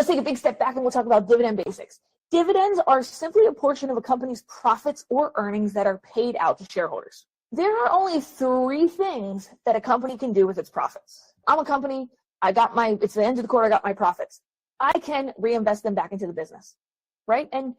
Let's take a big step back and we'll talk about dividend basics. Dividends are simply a portion of a company's profits or earnings that are paid out to shareholders. There are only 3 things that a company can do with its profits. I'm a company, it's the end of the quarter, I got my profits. I can reinvest them back into the business, right? And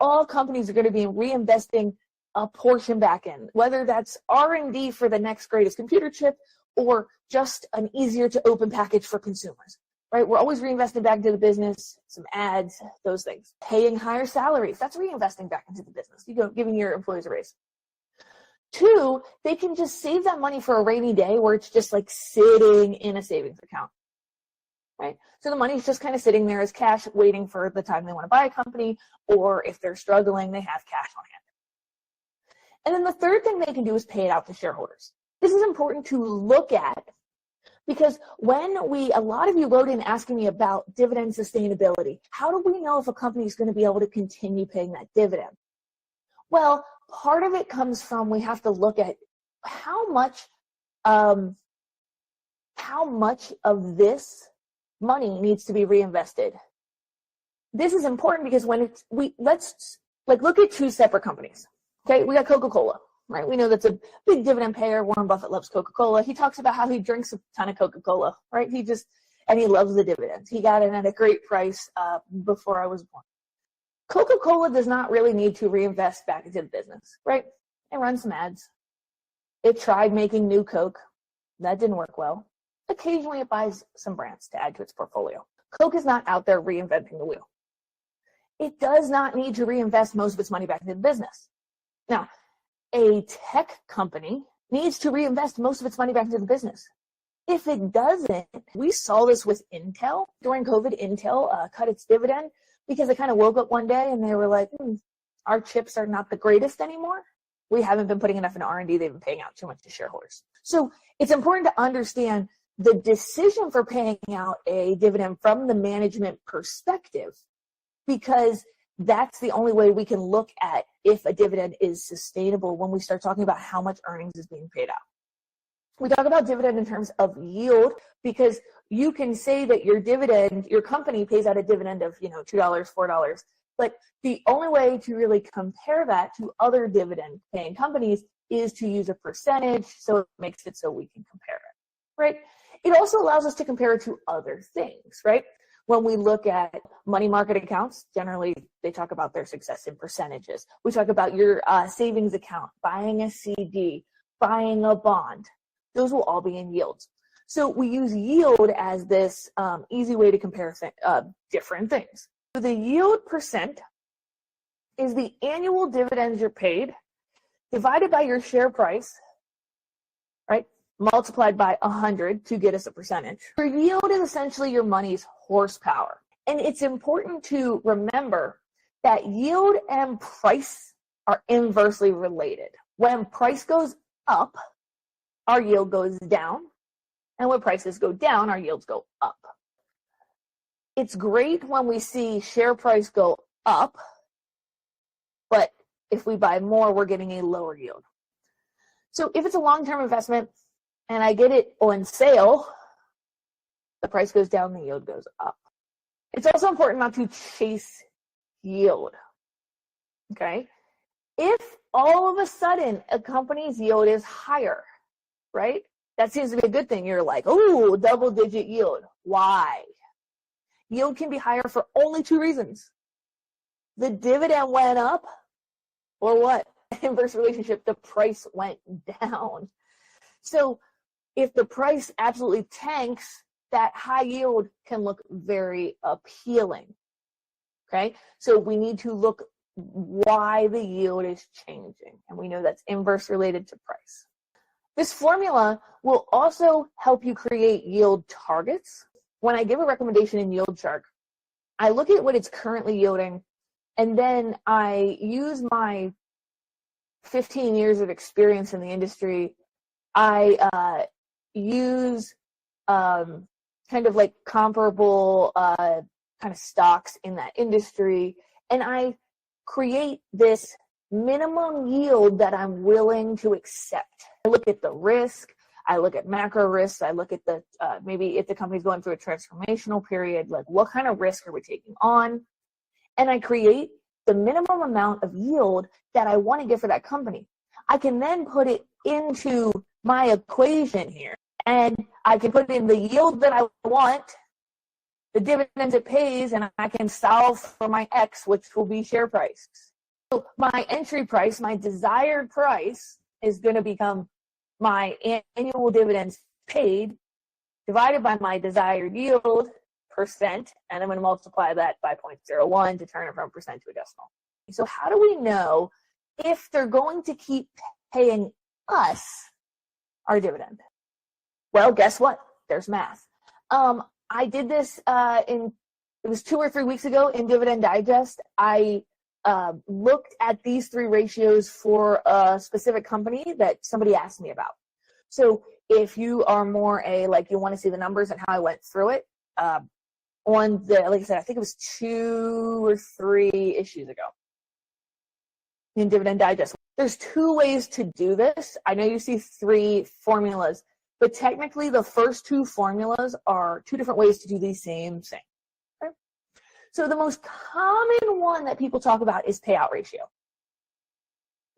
all companies are going to be reinvesting a portion back in, whether that's R&D for the next greatest computer chip or just an easier to open package for consumers, right? We're always reinvesting back into the business, some ads, those things. Paying higher salaries, that's reinvesting back into the business. Giving your employees a raise. 2, they can just save that money for a rainy day where it's just like sitting in a savings account, right? So the money's just kind of sitting there as cash waiting for the time they want to buy a company, or if they're struggling, they have cash on hand. And then the 3rd thing they can do is pay it out to shareholders. This is important to look at because a lot of you wrote in asking me about dividend sustainability. How do we know if a company is going to be able to continue paying that dividend? Well, part of it comes from we have to look at how much of this money needs to be reinvested. This is important because let's look at 2 separate companies. Okay, we got Coca-Cola, right? We know that's a big dividend payer. Warren Buffett loves Coca-Cola. He talks about how he drinks a ton of Coca-Cola, right? And he loves the dividends. He got it at a great price before I was born. Coca-Cola does not really need to reinvest back into the business, right? It runs some ads. It tried making new Coke. That didn't work well. Occasionally it buys some brands to add to its portfolio. Coke is not out there reinventing the wheel. It does not need to reinvest most of its money back into the business. Now, a tech company needs to reinvest most of its money back into the business. If it doesn't, we saw this with Intel. During COVID, Intel cut its dividend because they kind of woke up one day and they were like, our chips are not the greatest anymore. We haven't been putting enough in R&D. They've been paying out too much to shareholders. So it's important to understand the decision for paying out a dividend from the management perspective, because that's the only way we can look at if a dividend is sustainable when we start talking about how much earnings is being paid out. We talk about dividend in terms of yield because you can say that your company pays out a dividend of, $2, $4, but the only way to really compare that to other dividend paying companies is to use a percentage, so it makes it so we can compare it, right? It also allows us to compare it to other things, right? When we look at money market accounts, generally they talk about their success in percentages. We talk about your savings account, buying a CD, buying a bond. Those will all be in yields. So we use yield as this easy way to compare different things. So the yield percent is the annual dividends you're paid divided by your share price, right? Multiplied by 100 to get us a percentage. Your yield is essentially your money's horsepower. And it's important to remember that yield and price are inversely related. When price goes up, our yield goes down. And when prices go down, our yields go up. It's great when we see share price go up, but if we buy more, we're getting a lower yield. So if it's a long-term investment and I get it on sale, the price goes down, the yield goes up. It's also important not to chase yield, okay? If all of a sudden a company's yield is higher, right? That seems to be a good thing. You're like, oh, double-digit yield. Why? Yield can be higher for only 2 reasons. The dividend went up, or what? Inverse relationship, the price went down. So if the price absolutely tanks, that high yield can look very appealing, okay? So we need to look why the yield is changing, and we know that's inverse related to price. This formula will also help you create yield targets. When I give a recommendation in Yield Shark, I look at what it's currently yielding, and then I use my 15 years of experience in the industry. I use kind of like comparable kind of stocks in that industry, and I create this minimum yield that I'm willing to accept. I look at the risk. I look at macro risks. I look at the, maybe if the company's going through a transformational period, like what kind of risk are we taking on? And I create the minimum amount of yield that I want to get for that company. I can then put it into my equation here, and I can put in the yield that I want, the dividends it pays, and I can solve for my X, which will be share price. So my entry price, my desired price, is going to become my annual dividends paid divided by my desired yield percent, and I'm going to multiply that by 0.01 to turn it from percent to a decimal. So how do we know if they're going to keep paying us our dividend? Well, guess what? There's math. I did this it was 2 or 3 weeks ago in Dividend Digest. I looked at these 3 ratios for a specific company that somebody asked me about. So if you are more like you want to see the numbers and how I went through it, on the, like I said, I think it was 2 or 3 issues ago in Dividend Digest. There's 2 ways to do this. I know you see 3 formulas, but technically the first 2 formulas are 2 different ways to do the same thing. Okay? So the most common one that people talk about is payout ratio.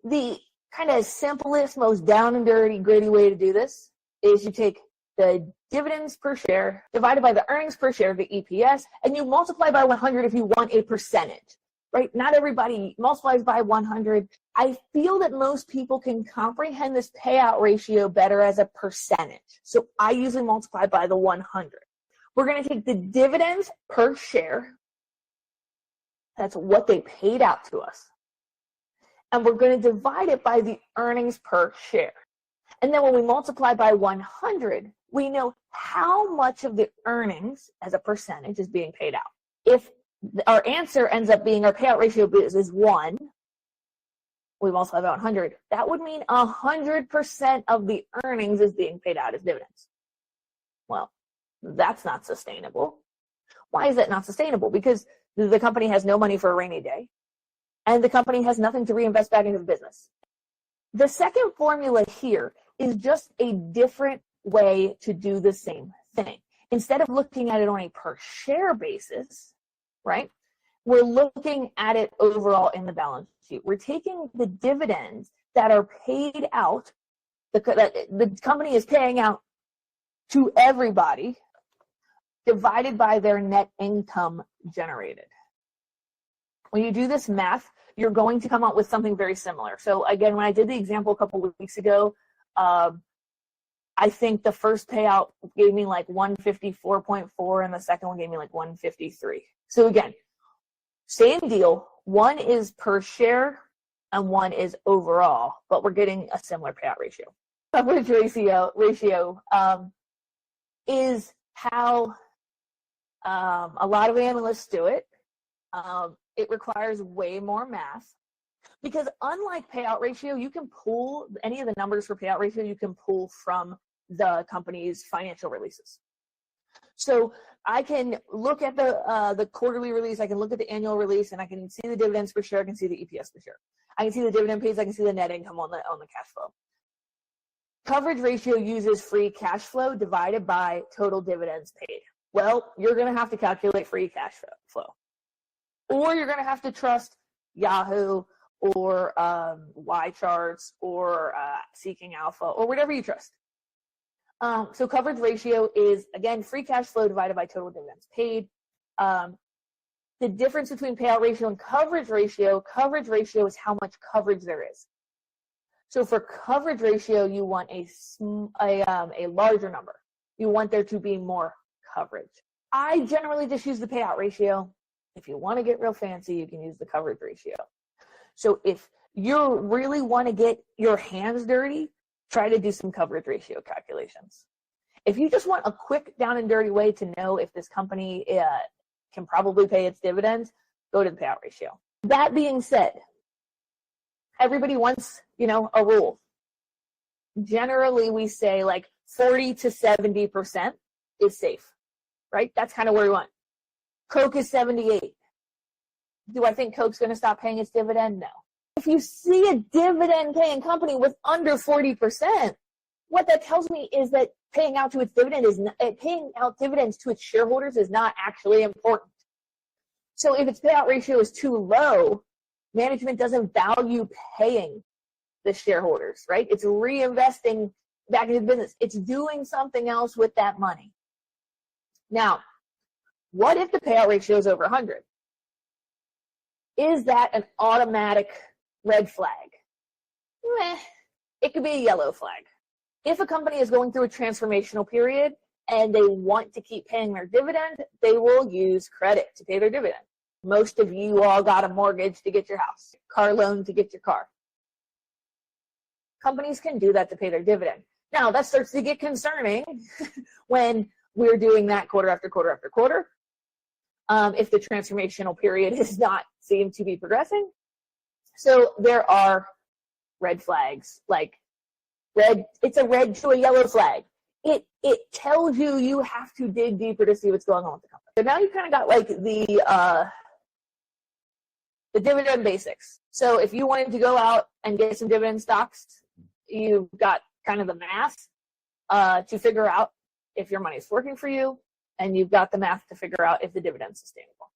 The kind of simplest, most down and dirty, gritty way to do this is you take the dividends per share divided by the earnings per share, the EPS, and you multiply by 100 if you want a percentage, right? Not everybody multiplies by 100. I feel that most people can comprehend this payout ratio better as a percentage. So I usually multiply by the 100. We're going to take the dividends per share. That's what they paid out to us. And we're going to divide it by the earnings per share. And then when we multiply by 100, we know how much of the earnings as a percentage is being paid out. If our answer ends up being our payout ratio is 1, we multiply by 100, that would mean 100% of the earnings is being paid out as dividends. Well, that's not sustainable. Why is that not sustainable? Because the company has no money for a rainy day, and the company has nothing to reinvest back into the business. The second formula here is just a different way to do the same thing. Instead of looking at it on a per share basis, right, we're looking at it overall in the balance sheet. We're taking the dividends that are paid out, the company is paying out to everybody, divided by their net income generated. When you do this math, you're going to come up with something very similar. So again, when I did the example a couple of weeks ago, I think the first payout gave me like 154.4 and the second one gave me like 153. So again, same deal. One is per share and one is overall, but we're getting a similar payout ratio. Coverage ratio is how a lot of analysts do it. It requires way more math because unlike payout ratio, you can pull any of the numbers for payout ratio, you can pull from the company's financial releases. So I can look at the quarterly release, I can look at the annual release, and I can see the dividends per share, I can see the EPS per share. I can see the dividend pays, I can see the net income on the cash flow. Coverage ratio uses free cash flow divided by total dividends paid. Well, you're going to have to calculate free cash flow. Or you're going to have to trust Yahoo or Y-Charts or Seeking Alpha or whatever you trust. So coverage ratio is, again, free cash flow divided by total dividends paid. The difference between payout ratio and coverage ratio is how much coverage there is. So for coverage ratio, you want a larger number. You want there to be more coverage. I generally just use the payout ratio. If you want to get real fancy, you can use the coverage ratio. So if you really want to get your hands dirty, try to do some coverage ratio calculations. If you just want a quick down and dirty way to know if this company can probably pay its dividends, go to the payout ratio. That being said, everybody wants, a rule. Generally, we say like 40 to 70% is safe, right? That's kind of where we want. Coke is 78. Do I think Coke's going to stop paying its dividend? No. If you see a dividend paying company with under 40%, what that tells me is that paying out dividends to its shareholders is not actually important. So if its payout ratio is too low, management doesn't value paying the shareholders, right? It's reinvesting back into the business. It's doing something else with that money. Now, what if the payout ratio is over 100? Is that an automatic red flag? It could be a yellow flag. If a company is going through a transformational period and they want to keep paying their dividend, they will use credit to pay their dividend. Most of you all got a mortgage to get your house, car loan to get your car. Companies can do that to pay their dividend. Now, that starts to get concerning when we're doing that quarter after quarter after quarter. If the transformational period is not seem to be progressing. So there are red flags, like red, it's a red to a yellow flag. It tells you have to dig deeper to see what's going on with the company. So now you kind of got like the dividend basics. So if you wanted to go out and get some dividend stocks, you've got kind of the math to figure out if your money is working for you, and you've got the math to figure out if the dividend's sustainable.